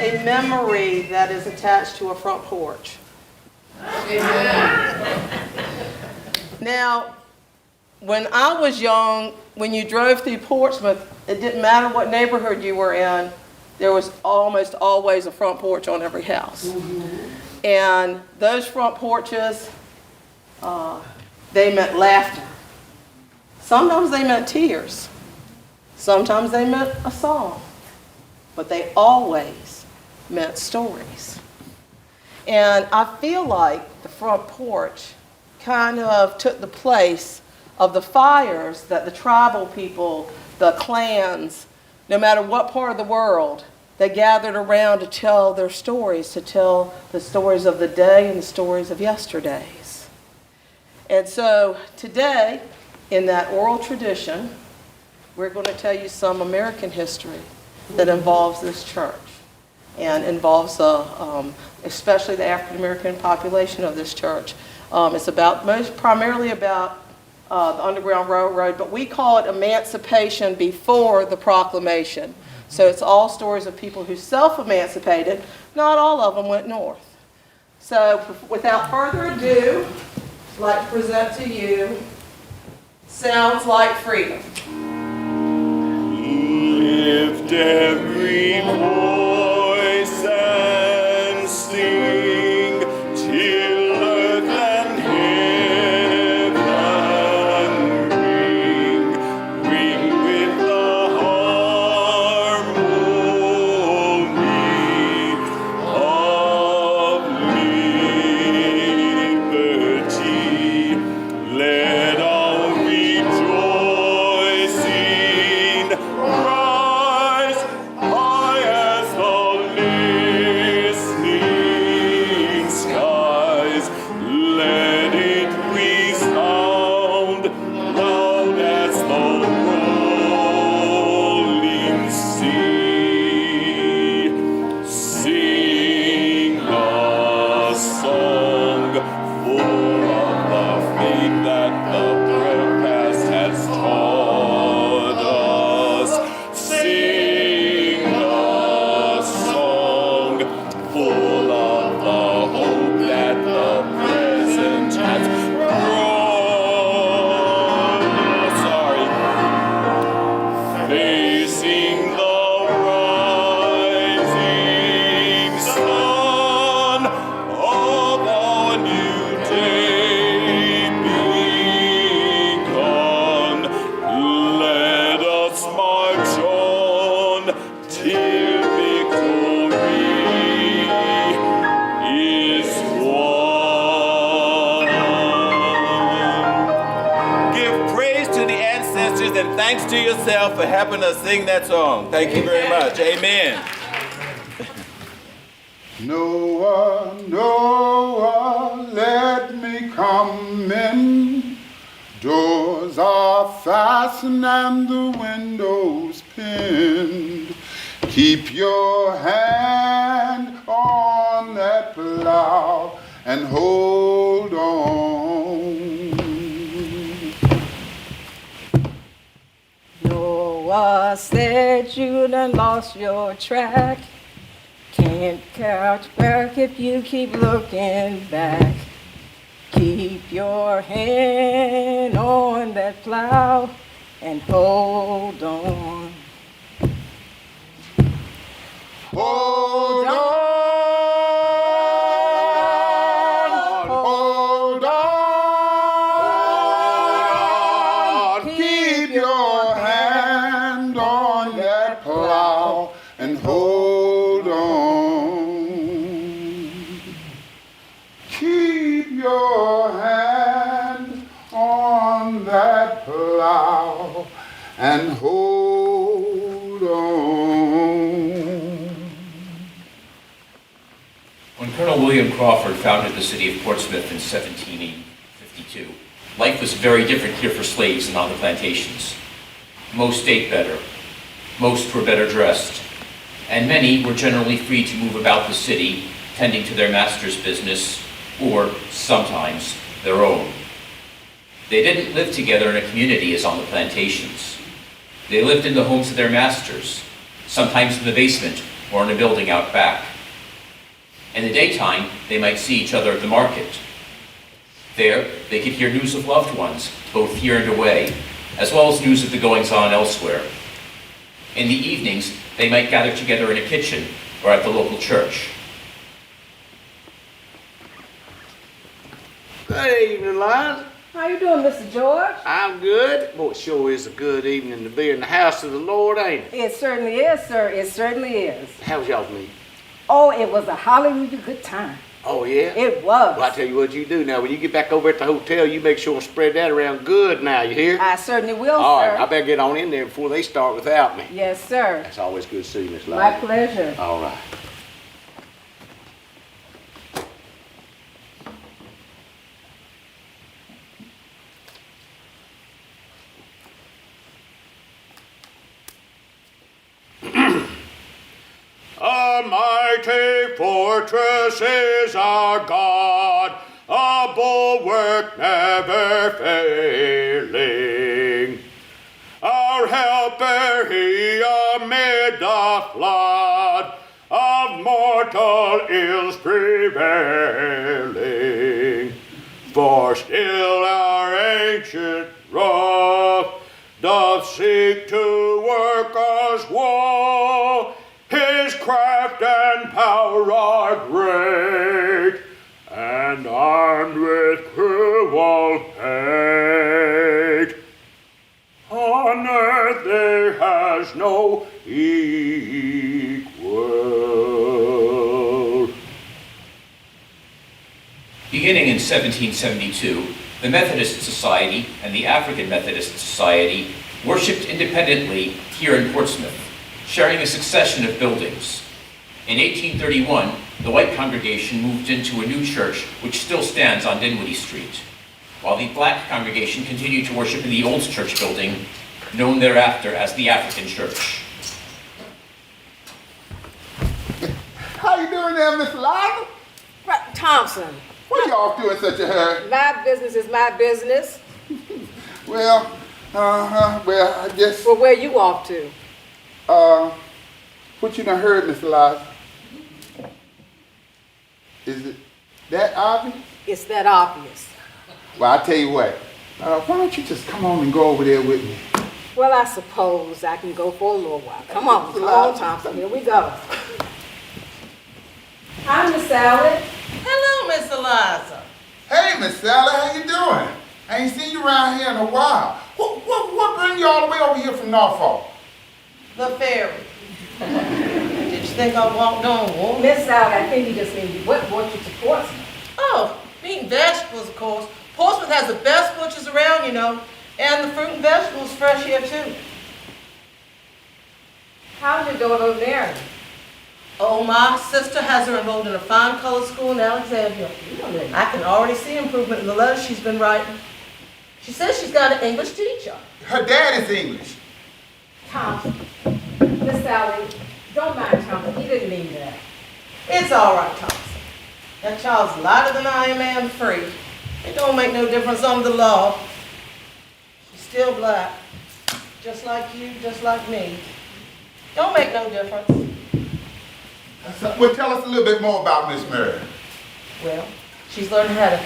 a memory that is attached to a front porch. Now, when I was young, when you drove through Portsmouth, it didn't matter what neighborhood you were in, there was almost always a front porch on every house. And those front porches, they meant laughter. Sometimes they meant tears. Sometimes they meant a song. But they always meant stories. And I feel like the front porch kind of took the place of the fires that the tribal people, the clans, no matter what part of the world, they gathered around to tell their stories, to tell the stories of the day and the stories of yesterdays. And so today, in that oral tradition, we're going to tell you some American history that involves this church and involves especially the African American population of this church. It's primarily about the Underground Railroad, but we call it emancipation before the proclamation. So it's all stories of people who self-emancipated. Not all of them went north. So without further ado, I'd like to present to you Sounds Like Freedom. Lift every voice and sing till earth and heaven ring. Ring with the harmony of liberty. Let all rejoicing rise high as the listening skies. Let it resound loud as the rolling sea. Sing a song full of the faith that the past has taught us. Sing a song full of the hope that the present has brought. Facing the rising sun of a new day begun. Let us march on till victory is won. Give praise to the ancestors and thanks to yourself for helping us sing that song. Thank you very much. Amen. Noah, Noah, let me come in. Doors are fastened and the windows pinned. Keep your hand on that plow and hold on. Noah said you done lost your track. Can't catch back if you keep looking back. Keep your hand on that plow and hold on. Hold on, hold on. Keep your hand on that plow and hold on. Keep your hand on that plow and hold on. When Colonel William Crawford founded the city of Portsmouth in 1752, life was very different here for slaves and on the plantations. Most ate better, most were better dressed, and many were generally free to move about the city, tending to their master's business, or sometimes their own. They didn't live together in a community as on the plantations. They lived in the homes of their masters, sometimes in the basement or in a building out back. In the daytime, they might see each other at the market. There, they could hear news of loved ones, both here and away, as well as news of the goings-on elsewhere. In the evenings, they might gather together in a kitchen or at the local church. Good evening, Liza. How you doing, Mr. George? I'm good. Boy, it sure is a good evening to be in the house of the Lord, ain't it? It certainly is, sir. It certainly is. How was y'all's meeting? Oh, it was a hallelujah good time. Oh, yeah? It was. Well, I tell you what you do now. When you get back over at the hotel, you make sure and spread that around good now, you hear? I certainly will, All sir. right, I better get on in there before they start without me. Yes, sir. That's always good to see you, Miss Liza. My pleasure. All right. A mighty fortress is our God, a bulwark never failing. Our helper he amid the flood of mortal ills prevailing. For still our ancient wrath doth seek to work us woe. His craft and power are great, and armed with cruel hate. On earth there has no equal. Beginning in 1772, the Methodist Society and the African Methodist Society worshipped independently here in Portsmouth, sharing a succession of buildings. In 1831, the white congregation moved into a new church which still stands on Dinwiddie Street, while the black congregation continued to worship in the old church building, known thereafter as the African Church. How you doing there, Miss Liza? Thompson, What are you off to in such a hurry? my business is my business. Well, I guess, Well, where you off to? what you done heard, Miss Liza? Is it that obvious? It's that obvious. Well, I tell you what, why don't you just come on and go over there with me? Well, I suppose I can go for a little while. Come on, Thompson. Here we go. Hi, Miss Sally. Hello, Miss Eliza. Hey, Miss Sally, how you doing? I ain't seen you around here in a while. What bring you all the way over here from Norfolk? The ferry. Did you think I walked on water? Miss Sally, I think you just mean what brought you to Portsmouth? Oh, meat vegetables, of course. Portsmouth has the best butchers around, you know, and the fruit and vegetables fresh here, too. How's your daughter married? Oh, my sister has her enrolled in a fine colored school in Alexandria. Really? I can already see improvement in the letters she's been writing. She says she's got an English teacher. Her dad is English. Thompson. Miss Sally, don't mind Thompson. He didn't mean that. It's all right, Thompson. That child's lighter than I am and free. It don't make no difference under the law. She's still black. Just like you, just like me. Don't make no difference. Well, tell us a little bit more about Miss Mary. Well, she's learned how to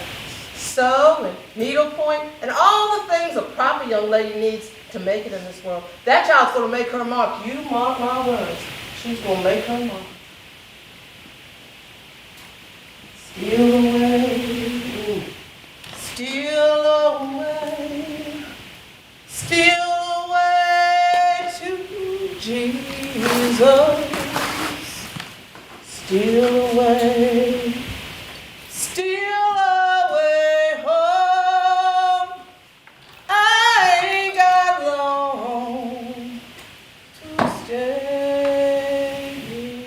sew and needlepoint and all the things a proper young lady needs to make it in this world. That child's going to make her mark. You mark my words. She's going to make her mark. Steal away, steal away to Jesus. Steal away home. I ain't got long to stay here.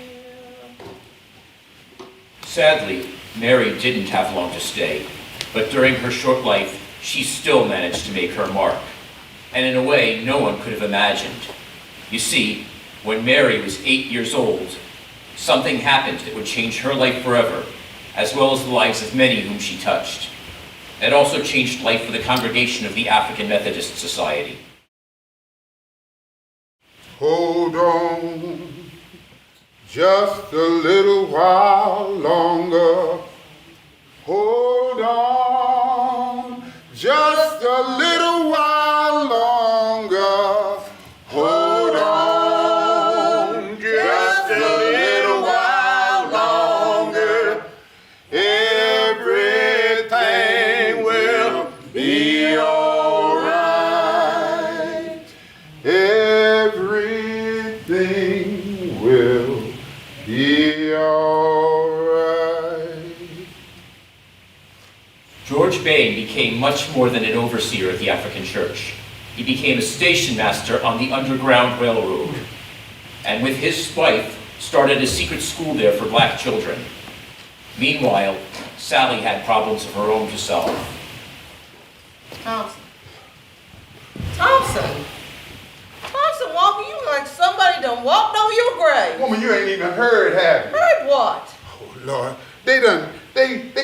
Sadly, Mary didn't have long to stay, but during her short life, she still managed to make her mark, and in a way no one could have imagined. You see, when Mary was 8 years old, something happened that would change her life forever, as well as the lives of many whom she touched. It also changed life for the congregation of the African Methodist Society. Hold on just a little while longer. Hold on, just a little while longer. Hold on, just a little while longer. Everything will be all right. Everything will be all right. George Bain became much more than an overseer of the African church. He became a station master on the Underground Railroad, and with his wife, started a secret school there for black children. Meanwhile, Sally had problems of her own to solve. Thompson. Thompson, Walker, you like somebody done walked over your grave. Woman, you ain't even heard, have you? Heard what? Oh, Lord. They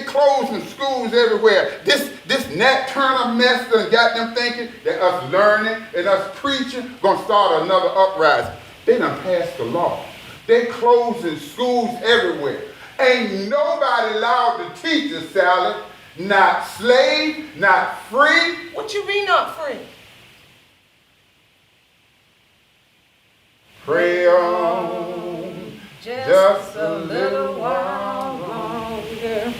closing schools everywhere. This Nat Turner mess done got them thinking that us learning and us preaching gonna start another uprising. They done passed the law. They closing schools everywhere. Ain't nobody allowed to teach us, Sally. Not slave, not free. What you mean not free? Pray on, just a little while longer.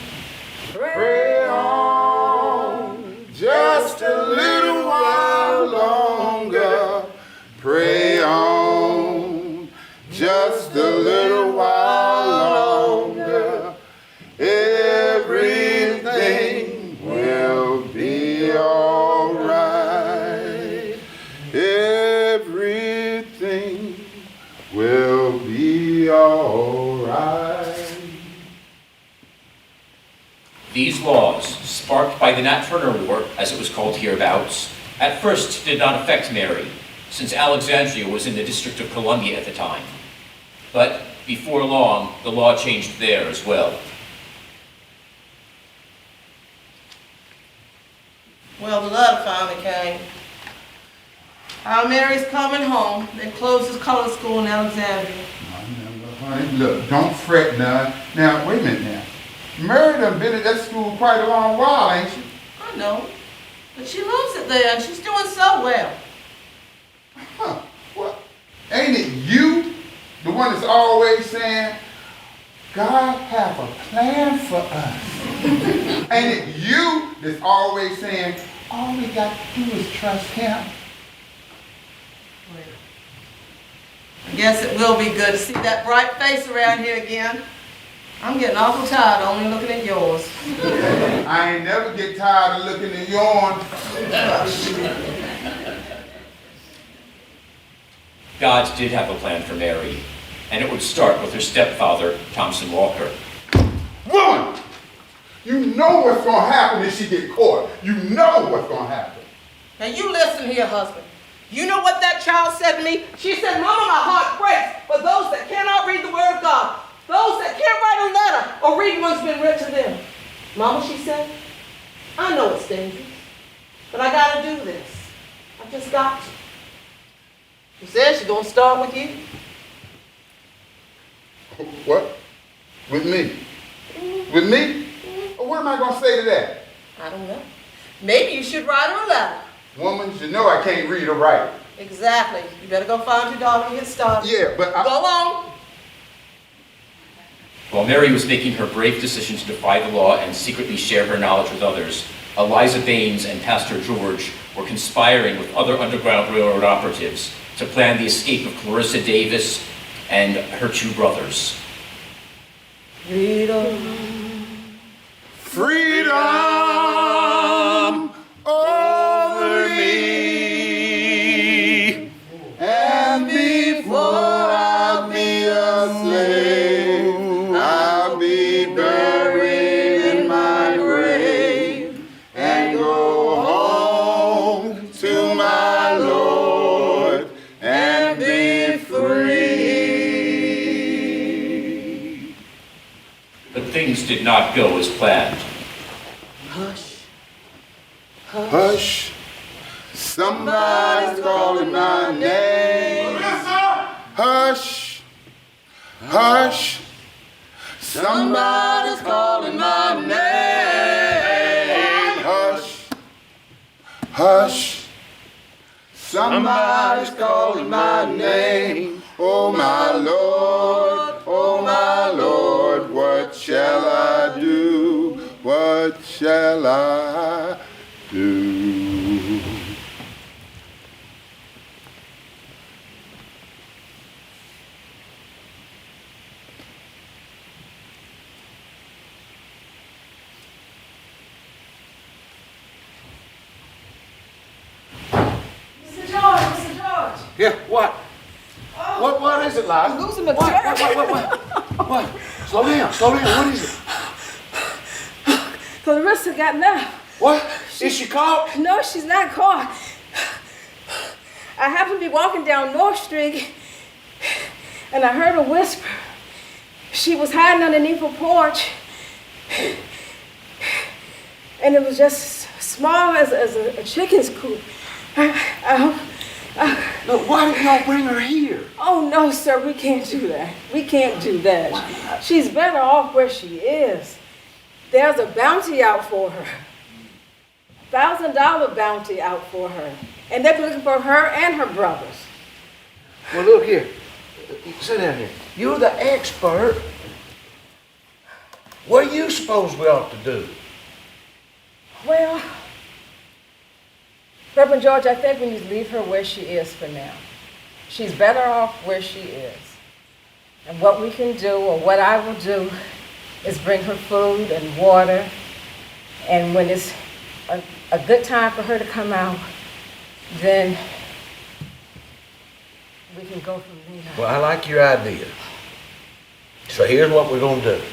pray on, just a little while longer. Pray on, just a little while longer. Everything will be all right. Everything will be all right. These laws, sparked by the Nat Turner War, as it was called hereabouts, at first did not affect Mary, since Alexandria was in the District of Columbia at the time. But before long, the law changed there as well. Well, the letter finally came. Our Mary's coming home. They closed his color school in Alexandria. Honey, look, don't fret now. Now, wait a minute now. Mary done been at that school quite a long while, ain't she? I know, but she loves it there and she's doing so well. Huh, what? Ain't it you, the one that's always saying, God have a plan for us? Ain't it you that's always saying, all we got to do is trust him? I guess it will be good to see that bright face around here again. I'm getting awful tired only looking at yours. I ain't never get tired of looking at yours. God did have a plan for Mary, and it would start with her stepfather, Thompson Walker. Woman, you know what's going to happen if she get caught. You know what's going to happen. Now you listen here, husband. You know what that child said to me? She said, Mama, my heart breaks for those that cannot read the Word of God. Those that can't write a letter or read what's been written to them. Mama, she said, I know it's dangerous, but I got to do this. I just got to. She said she's going to start with you. What? With me? With me? What am I going to say to that? I don't know. Maybe you should write her a letter. Woman, you know I can't read or write. Exactly. You better go find your daughter and get started. Yeah, but I... Go on. While Mary was making her brave decision to defy the law and secretly share her knowledge with others, Eliza Baines and Pastor George were conspiring with other Underground Railroad operatives to plan the escape of Clarissa Davis and her two brothers. Freedom over me, and before I'll be a slave, I'll be buried in my grave and go home to my Lord and be free. But things did not go as planned. Hush, somebody's calling my name. Hush, Hush, somebody's calling my name. Hush, hush, somebody's calling my name. Oh my Lord, what shall I do? What shall I do? Mr. George. Yeah, what? What is it, Liza? I'm losing my What? Slow down, what is it? Clarissa got now. What? Is she caught? No, she's not caught. I happened to be walking down North Street and I heard a whisper. She was hiding underneath a porch and it was just small as a chicken's coop. Look, why didn't y'all bring her here? Oh no, sir, we can't do that. We can't do that. She's better off where she is. There's a bounty out for her. $1,000 bounty out for her. And they're looking for her and her brothers. Well, look here. Sit down here. You're the expert. What do you suppose we ought to do? Well, Reverend George, I think we need to leave her where she is for now. She's better off where she is. And what we can do, or what I will do, is bring her food and water. And when it's a good time for her to come out, then we can go from there. Well, I like your idea. So here's what we're going to do.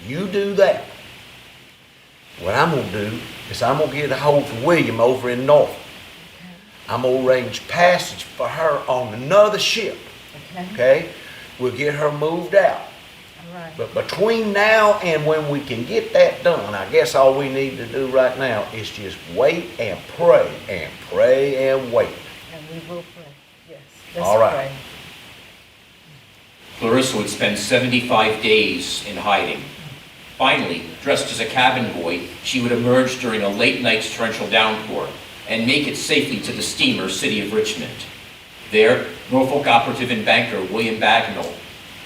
You do that. What I'm going to do is I'm going to get a hold of William over in Norfolk. I'm going to arrange passage for her on another ship. Okay? We'll get her moved out. All right. But between now and when we can get that done, I guess all we need to do right now is just wait and pray and wait. And we will pray. Yes. Let's All right. pray. Clarissa would spend 75 days in hiding. Finally, dressed as a cabin boy, she would emerge during a late night torrential downpour and make it safely to the steamer City of Richmond. There, Norfolk operative and banker William Bagnall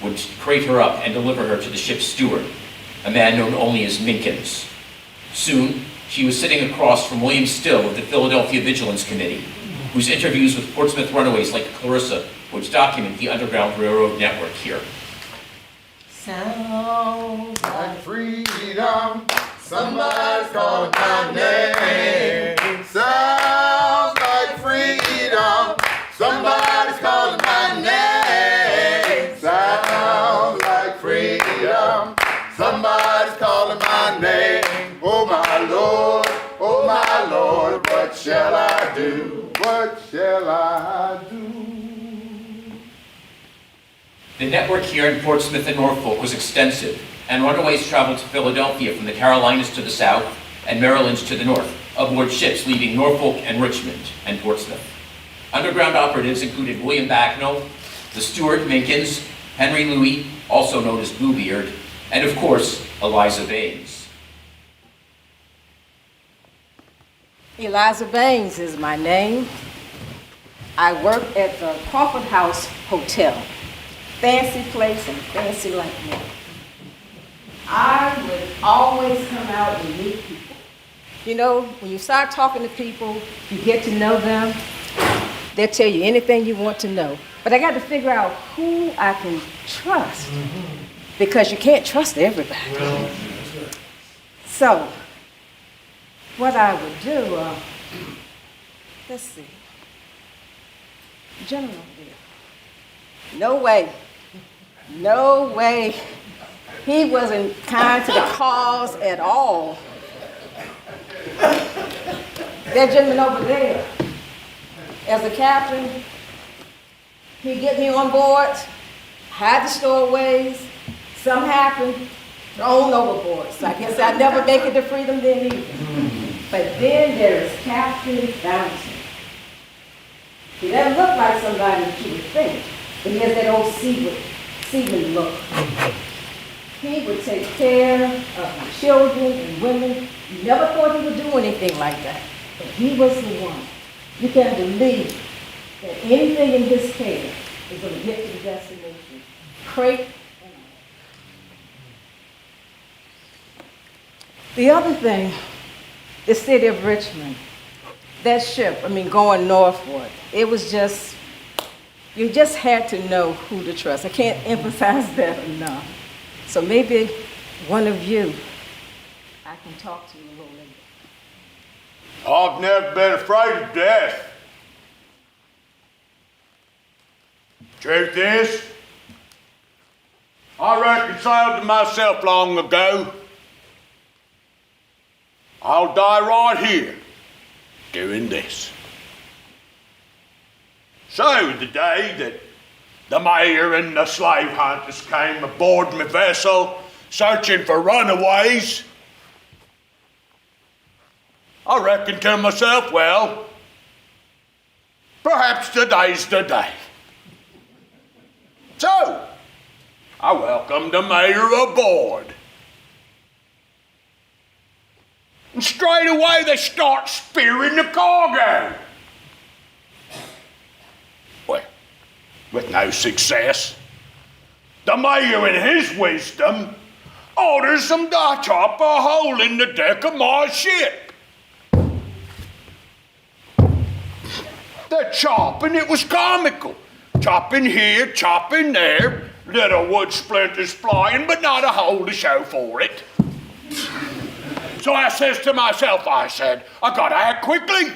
would crate her up and deliver her to the ship's steward, a man known only as Minkins. Soon, she was sitting across from William Still of the Philadelphia Vigilance Committee, whose interviews with Portsmouth runaways like Clarissa would document the Underground Railroad network here. Sounds Like freedom, somebody's calling my name. Sounds like freedom, somebody's calling my name. Sounds like freedom, somebody's calling my name. Oh my Lord, what shall I do? What shall I do? The network here in Portsmouth and Norfolk was extensive, and runaways traveled to Philadelphia from the Carolinas to the south and Maryland to the north, aboard ships leaving Norfolk and Richmond and Portsmouth. Underground operatives included William Bagnall, the steward Minkins, Henry Louis, also known as Bluebeard, and of course, Eliza Baines. Eliza Baines is my name. I work at the Crawford House Hotel. Fancy place and fancy like me. I would always come out and meet people. You know, when you start talking to people, you get to know them, they'll tell you anything you want to know. But I got to figure out who I can trust, because you can't trust everybody. So, what I would do, let's see. General here. No way. No way. He wasn't kind to the cause at all. That gentleman over there, as a captain, he'd get me on board, hide the stowaways, something happened, thrown overboard. So I guess I'd never make it to freedom then either. But then there is Captain Fountain. He doesn't look like somebody that you would think, but he has that old see me look. He would take care of the children and women. You never thought he would do anything like that. But he was the one. You can't believe that anything in his care is going to get to the destination. Crate and all. The other thing, the city of Richmond, that ship, going northward, it was just, you just had to know who to trust. I can't emphasize that enough. So maybe one of you, I can talk to you a little later. I've never been afraid of death. Truth is, I reconciled to myself long ago. I'll die right here doing this. So the day that the mayor and the slave hunters came aboard my vessel searching for runaways, I reckoned to myself, well, perhaps today's the day. So, I welcomed the mayor aboard. And straight away they start spearing the cargo. Well, with no success, the mayor in his wisdom orders them to chop a hole in the deck of my ship. The chopping, it was comical. Chopping here, chopping there, little wood splinters flying, but not a hole to show for it. So I says to myself, I gotta act quickly.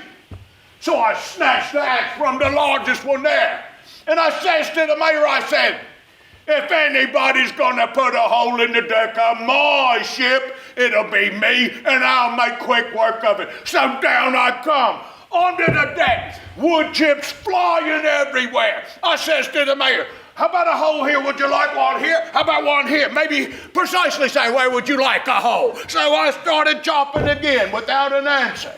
So I snatched the axe from the largest one there. And I says to the mayor, I said, if anybody's gonna put a hole in the deck of my ship, it'll be me, and I'll make quick work of it. So down I come, onto the deck, wood chips flying everywhere. I says to the mayor, how about a hole here? Would you like one here? How about one here? Maybe precisely say, where would you like a hole? So I started chopping again without an answer.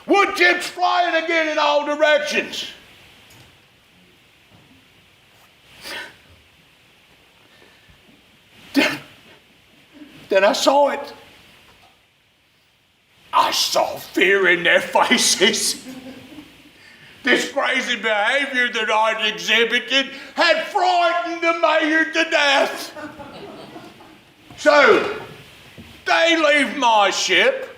Wood chips flying again in all directions. Then I saw it. I saw fear in their faces. This crazy behavior that I'd exhibited had frightened the mayor to death. So, they leave my ship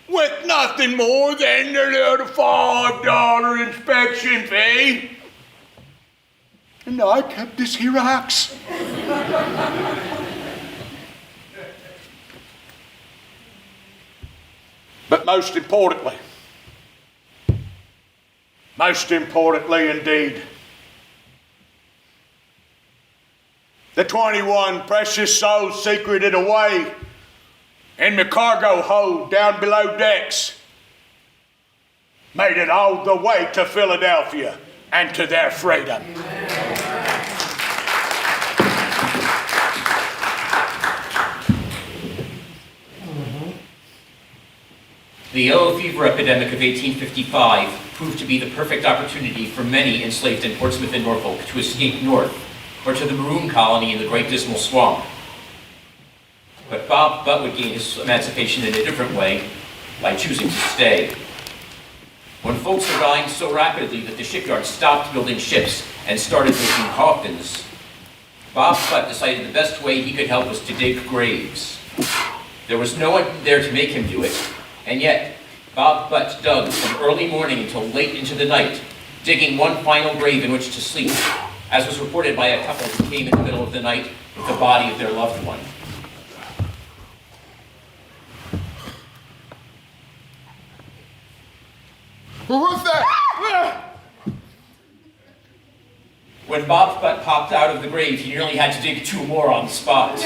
with nothing more than their little $5 inspection fee. And I kept this here axe. But most importantly indeed, the 21 precious souls secreted away in the cargo hold down below decks made it all the way to Philadelphia and to their freedom. The yellow fever epidemic of 1855 proved to be the perfect opportunity for many enslaved in Portsmouth and Norfolk to escape north, or to the Maroon Colony in the Great Dismal Swamp. But Bob Butt would gain his emancipation in a different way, by choosing to stay. When folks were dying so rapidly that the shipyard stopped building ships and started making coffins, Bob Butt decided the best way he could help was to dig graves. There was no one there to make him do it, and yet Bob Butt dug from early morning until late into the night, digging one final grave in which to sleep, as was reported by a couple who came in the middle of the night with the body of their loved one. What's that? When Bob's butt popped out of the grave, he nearly had to dig 2 more on the spot.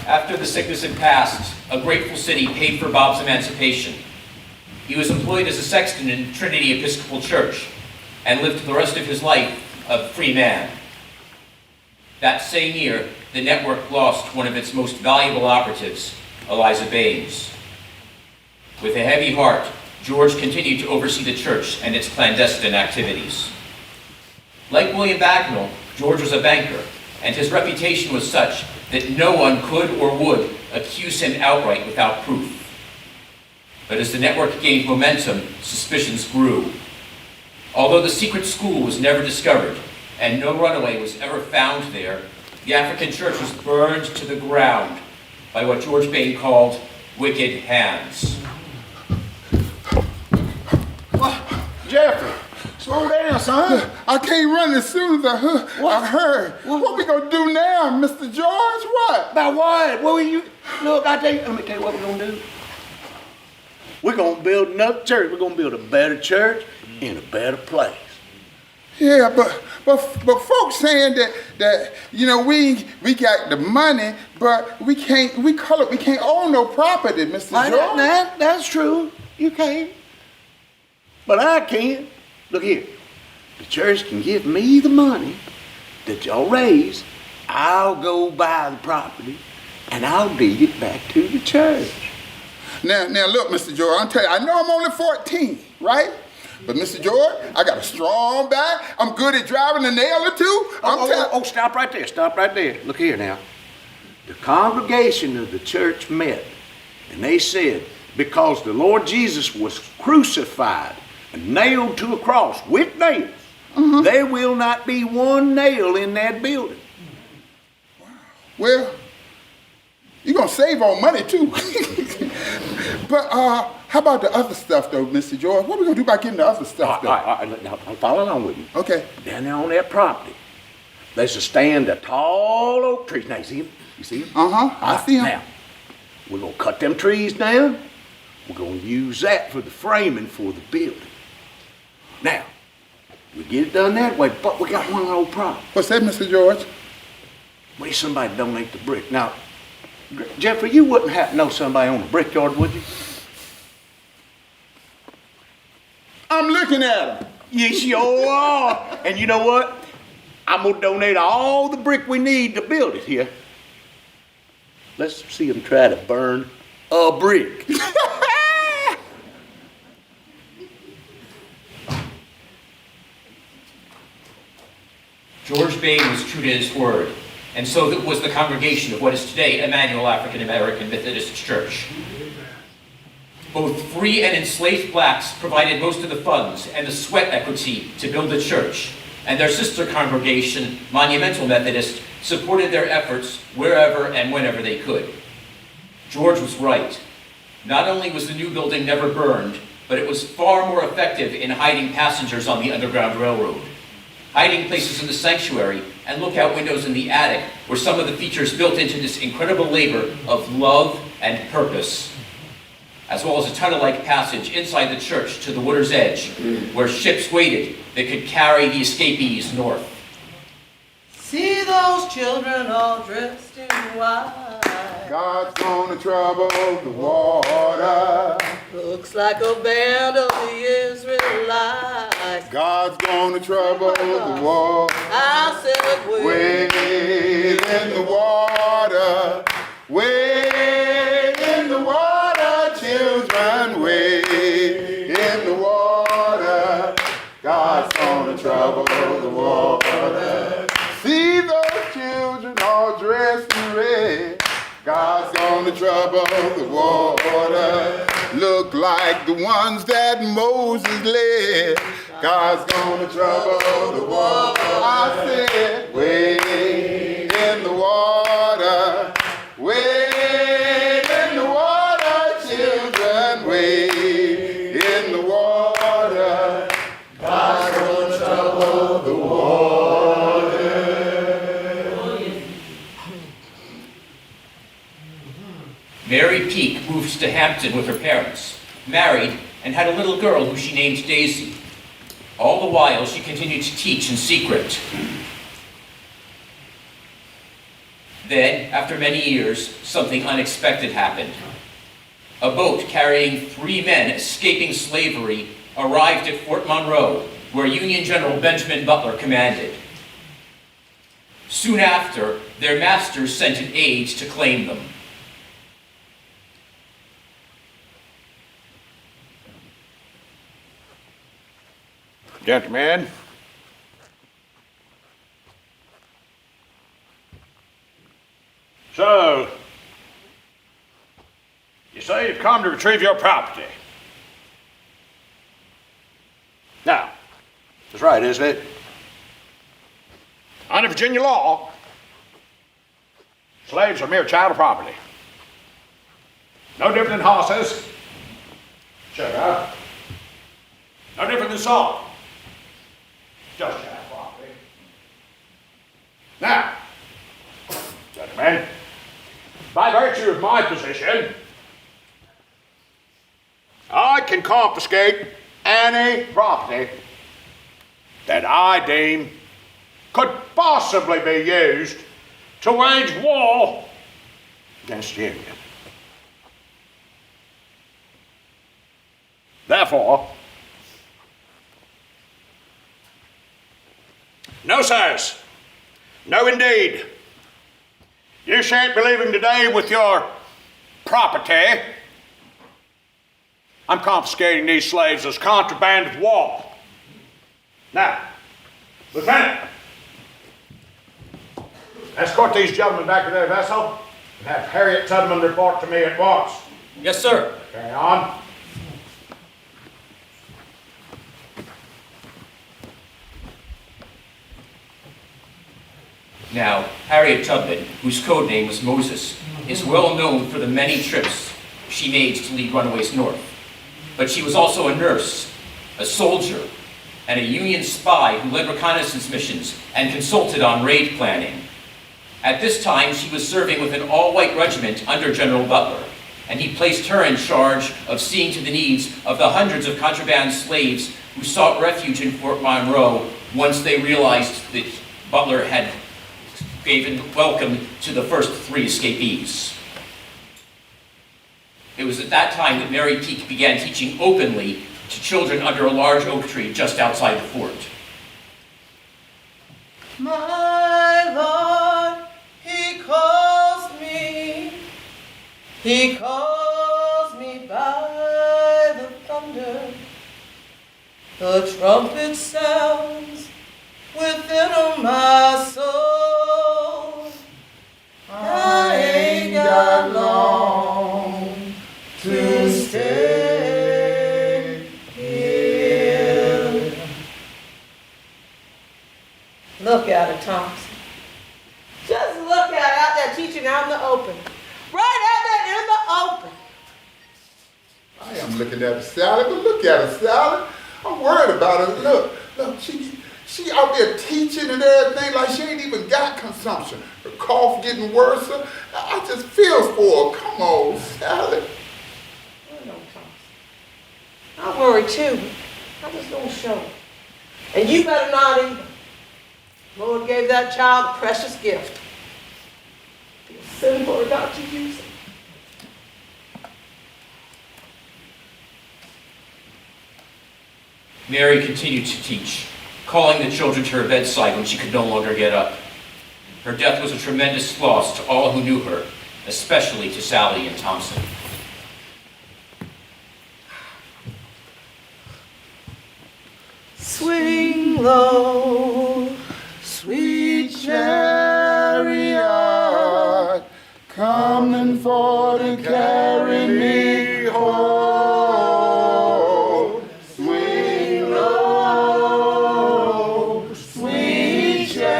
After the sickness had passed, a grateful city paid for Bob's emancipation. He was employed as a sexton in Trinity Episcopal Church and lived the rest of his life a free man. That same year, the network lost one of its most valuable operatives, Eliza Baines. With a heavy heart, George continued to oversee the church and its clandestine activities. Like William Bagnall, George was a banker, and his reputation was such that no one could or would accuse him outright without proof. But as the network gained momentum, suspicions grew. Although the secret school was never discovered, and no runaway was ever found there, the African church was burned to the ground by what George Bain called wicked hands. Jeffrey, slow down, son. I can't run as soon as I heard. What we gonna do now, Mr. George? What? About what? What will you? Look, let me tell you what we're gonna do. We're gonna build another church. We're gonna build a better church in a better place. Yeah, but folks saying that you know we got the money, but we can't own no property, Mr. George. That's true. You can't. But I can. Look here. The church can give me the money that y'all raise. I'll go buy the property and I'll deed it back to the church. Now look, Mr. George, I'll tell you, I know I'm only 14, right? But Mr. George, I got a strong back. I'm good at driving a nail or two. Stop right there. Stop right there. Look here now. The congregation of the church met and they said, because the Lord Jesus was crucified and nailed to a cross with nails, there will not be one nail in that building. Well, you're going to save on money too. But how about the other stuff though, Mr. George? What are we going to do about getting the other stuff though? All right, now, follow along with me. Okay. Down there on that property, there's a stand of tall oak trees. Now, you see them? You see them? I see them. Now, we're going to cut them trees down. We're going to use that for the framing for the building. Now, we get it done that way, but we got one old problem. What's that, Mr. George? What if somebody donate the brick? Now, Jeffrey, you wouldn't have to know somebody on the brickyard, would you? I'm looking at them. You sure are. And you know what? I'm going to donate all the brick we need to build it here. Let's see them try to burn a brick. George Bain was true to his word, and so was the congregation of what is today Emanuel African American Methodist Church. Both free and enslaved blacks provided most of the funds and the sweat equity to build the church, and their sister congregation, Monumental Methodist, supported their efforts wherever and whenever they could. George was right. Not only was the new building never burned, but it was far more effective in hiding passengers on the Underground Railroad. Hiding places in the sanctuary and lookout windows in the attic were some of the features built into this incredible labor of love and purpose, as well as a tunnel-like passage inside the church to the water's edge, where ships waited that could carry the escapees north. See those children all dressed in white. God's gonna trouble the water. Looks like a band of the Israelites. God's gonna trouble the water. I said, Wade in the water. Wade in the water, children. Wade in the water. God's gonna trouble the water. See those children all dressed in red. God's gonna trouble the water. Look like the ones that Moses led. God's gonna trouble the water. I said, wade in the water. Wade in the water, children. Wade in the water. God's gonna trouble the water. Mary Peake moved to Hampton with her parents, married, and had a little girl who she named Daisy. All the while, she continued to teach in secret. Then, after many years, something unexpected happened. A boat carrying 3 men escaping slavery arrived at Fort Monroe, where Union General Benjamin Butler commanded. Soon after, their masters sent an aide to claim them. Gentlemen. So, you say you've come to retrieve your property. Now, that's right, isn't it? Under Virginia law, slaves are mere chattel property. No different than horses, sugar, no different than salt. Just chattel property. Now, gentlemen, by virtue of my position, I can confiscate any property that I deem could possibly be used to wage war against the Union. Therefore, no sirs, no indeed, you shan't be leaving today with your property. I'm confiscating these slaves as contraband of war. Now, Lieutenant, escort these gentlemen back to their vessel and have Harriet Tubman report to me at once. Yes, sir. Carry on. Now, Harriet Tubman, whose code name was Moses, is well known for the many trips she made to lead runaways north. But she was also a nurse, a soldier, and a Union spy who led reconnaissance missions and consulted on raid planning. At this time, she was serving with an all-white regiment under General Butler, and he placed her in charge of seeing to the needs of the hundreds of contraband slaves who sought refuge in Fort Monroe once they realized that Butler had given welcome to the first 3 escapees. It was at that time that Mary Peake began teaching openly to children under a large oak tree just outside the fort. My Lord, He calls me. He calls me by the thunder. The trumpet sounds within my soul. I ain't got long to stay here. Look at her, Thompson. Just look at her out there teaching out in the open. Right out there in the open. I am looking at her, Sally, but look at her, Sally. I'm worried about her. Look, she out there teaching and everything like she ain't even got consumption. Her cough getting worse. I just feel for her. Come on, Sally. I know, Thompson. I worry too. I just don't show it. And you better not either. Lord gave that child a precious gift. It's sinful not to use it. Mary continued to teach, calling the children to her bedside when she could no longer get up. Her death was a tremendous loss to all who knew her, especially to Sally and Thompson. Swing low, sweet chariot, Coming for to carry me home. Swing low, sweet chariot,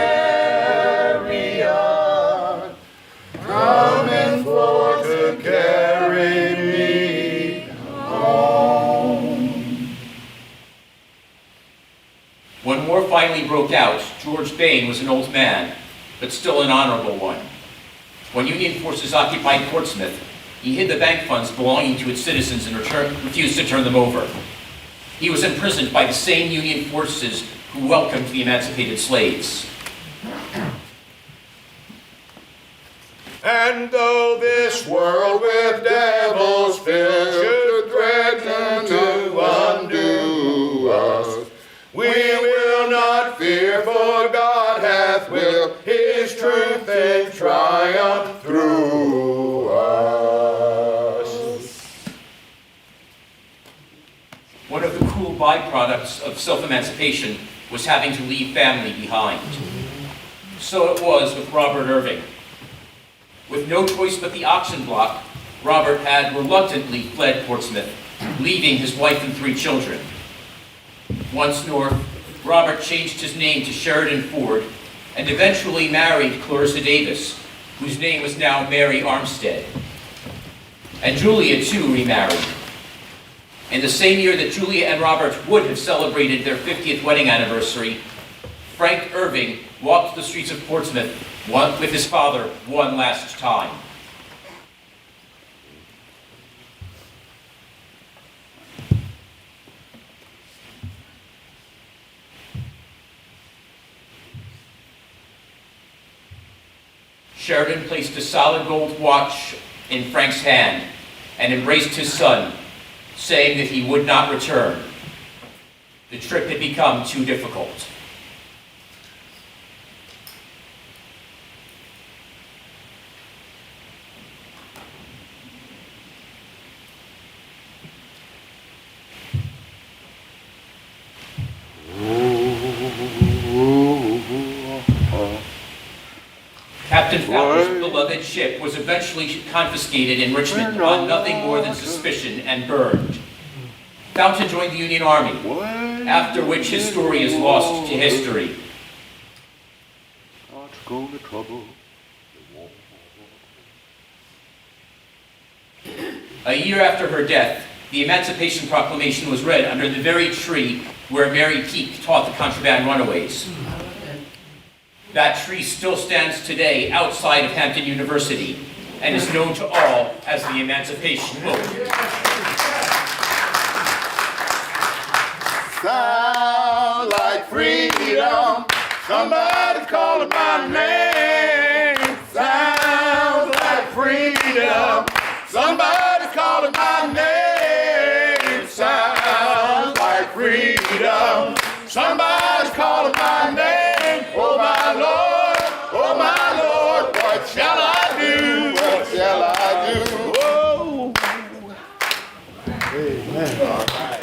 coming for to carry me home. When war finally broke out, George Bain was an old man, but still an honorable one. When Union forces occupied Portsmouth, he hid the bank funds belonging to its citizens and refused to turn them over. He was imprisoned by the same Union forces who welcomed the emancipated slaves. And though this world with devils filled should threaten to undo us, we will not fear, for God hath willed His truth in triumph through us. One of the cruel byproducts of self-emancipation was having to leave family behind. So it was with Robert Irving. With no choice but the auction block, Robert had reluctantly fled Portsmouth, leaving his wife and 3 children. Once north, Robert changed his name to Sheridan Ford and eventually married Clarissa Davis, whose name was now Mary Armstead. And Julia, too, remarried. In the same year that Julia and Robert would have celebrated their 50th wedding anniversary, Frank Irving walked the streets of Portsmouth with his father one last time. Sheridan placed a solid gold watch in Frank's hand and embraced his son, saying that he would not return. The trip had become too difficult. Captain Fowler's beloved ship was eventually confiscated in Richmond on nothing more than suspicion and burned. Fountain joined the Union Army, after which his story is lost to history. A year after her death, the Emancipation Proclamation was read under the very tree where Mary Peake taught the contraband runaways. That tree still stands today outside of Hampton University and is known to all as the Emancipation Oak. Sound like freedom. Somebody's calling my name. Sounds like freedom. Somebody's calling my name. Sounds like freedom. Somebody's calling my name. Oh my Lord, what shall I do? What shall I do? Oh. Amen. All right.